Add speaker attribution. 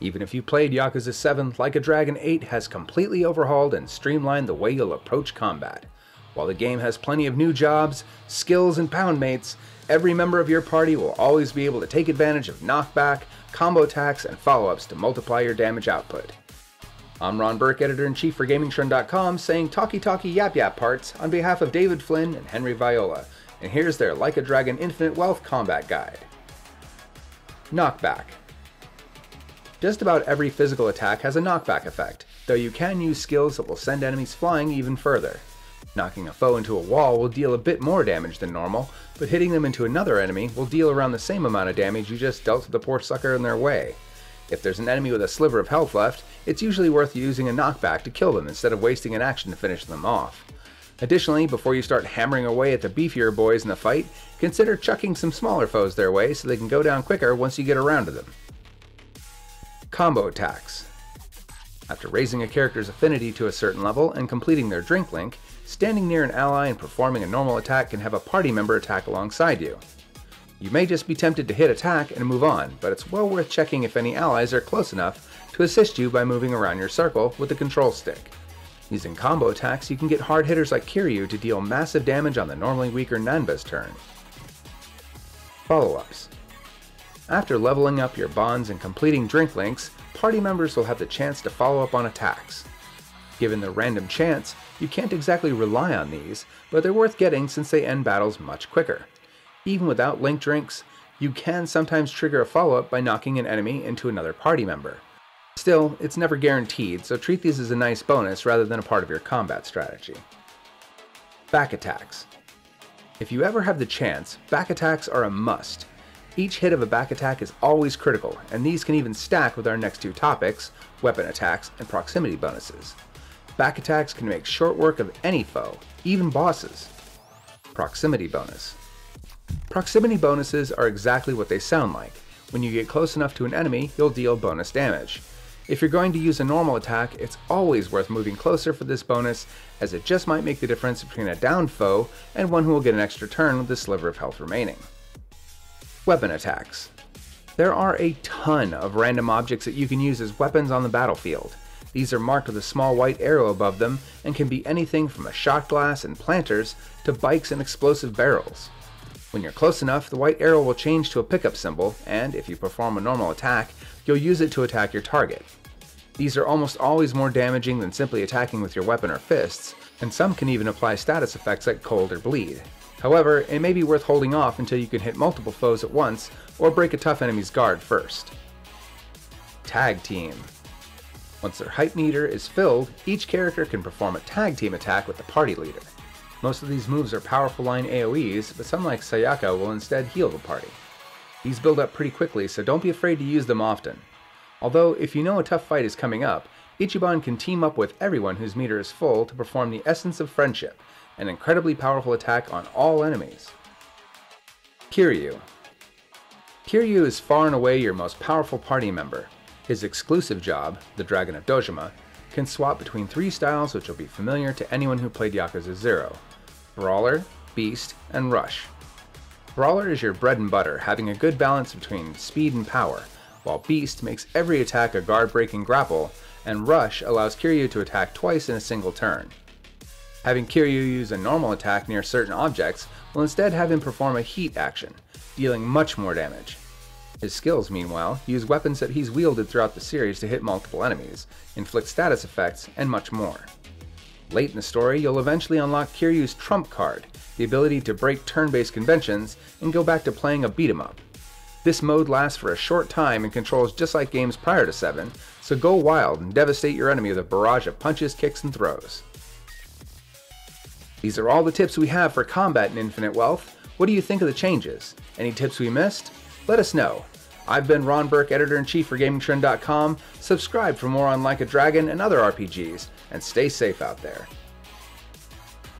Speaker 1: Even if you played Yakuza 7, Like a Dragon 8 has completely overhauled and streamlined the way you'll approach combat. While the game has plenty of new jobs, skills, and pound mates, every member of your party will always be able to take advantage of knockback, combo attacks, and follow-ups to multiply your damage output. I'm Ron Burke, Editor-in-Chief for GamingTrend.com, saying talkie yap yap parts on behalf of David Flynn and Henry Viola, and here's their Like a Dragon Infinite Wealth Combat Guide. Knockback. Just about every physical attack has a knockback effect, though you can use skills that will send enemies flying even further. Knocking a foe into a wall will deal a bit more damage than normal, but hitting them into another enemy will deal around the same amount of damage you just dealt to the poor sucker in their way. If there's an enemy with a sliver of health left, it's usually worth using a knockback to kill them instead of wasting an action to finish them off. Additionally, before you start hammering away at the beefier boys in the fight, consider chucking some smaller foes their way so they can go down quicker once you get around to them. Combo attacks. After raising a character's affinity to a certain level and completing their drink link, standing near an ally and performing a normal attack can have a party member attack alongside you. You may just be tempted to hit attack and move on, but it's well worth checking if any allies are close enough to assist you by moving around your circle with the control stick. Using combo attacks, you can get hard hitters like Kiru to deal massive damage on the normally weaker Nanba's turn. Follow-ups. After leveling up your bonds and completing drink links, party members will have the chance to follow up on attacks. Given the random chance, you can't exactly rely on these, but they're worth getting since they end battles much quicker. Even without link drinks, you can sometimes trigger a follow-up by knocking an enemy into another party member. Still, it's never guaranteed, so treat these as a nice bonus rather than a part of your combat strategy. Back attacks. If you ever have the chance, back attacks are a must. Each hit of a back attack is always critical, and these can even stack with our next two topics, weapon attacks and proximity bonuses. Back attacks can make short work of any foe, even bosses. Proximity bonus. Proximity bonuses are exactly what they sound like. When you get close enough to an enemy, you'll deal bonus damage. If you're going to use a normal attack, it's always worth moving closer for this bonus, as it just might make the difference between a downed foe and one who will get an extra turn with a sliver of health remaining. Weapon attacks. There are a ton of random objects that you can use as weapons on the battlefield. These are marked with a small white arrow above them and can be anything from a shot glass and planters to bikes and explosive barrels. When you're close enough, the white arrow will change to a pickup symbol, and if you perform a normal attack, you'll use it to attack your target. These are almost always more damaging than simply attacking with your weapon or fists, and some can even apply status effects like cold or bleed. However, it may be worth holding off until you can hit multiple foes at once, or break a tough enemy's guard first. Tag Team. Once their hype meter is filled, each character can perform a tag team attack with the party leader. Most of these moves are powerful line AoEs, but some like Sayaka will instead heal the party. These build up pretty quickly, so don't be afraid to use them often. Although, if you know a tough fight is coming up, Ichiban can team up with everyone whose meter is full to perform the Essence of Friendship, an incredibly powerful attack on all enemies. Kiru. Kiru is far and away your most powerful party member. His exclusive job, the Dragon of Dojima, can swap between three styles which will be familiar to anyone who played Yakuza 0. Brawler, Beast, and Rush. Brawler is your bread and butter, having a good balance between speed and power, while Beast makes every attack a guard-breaking grapple, and Rush allows Kiru to attack twice in a single turn. Having Kiru use a normal attack near certain objects will instead have him perform a heat action, dealing much more damage. His skills, meanwhile, use weapons that he's wielded throughout the series to hit multiple enemies, inflict status effects, and much more. Late in the story, you'll eventually unlock Kiryu's trump card, the ability to break turn-based conventions and go back to playing a beat-em-up. This mode lasts for a short time and controls just like games prior to 7, so go wild and devastate your enemy with a barrage of punches, kicks, and throws. These are all the tips we have for combat in Infinite Wealth. What do you think of the changes? Any tips we missed? Let us know. I've been Ron Burke, Editor-in-Chief for GamingTrend.com. Subscribe for more on Like a Dragon and other RPGs, and stay safe out there.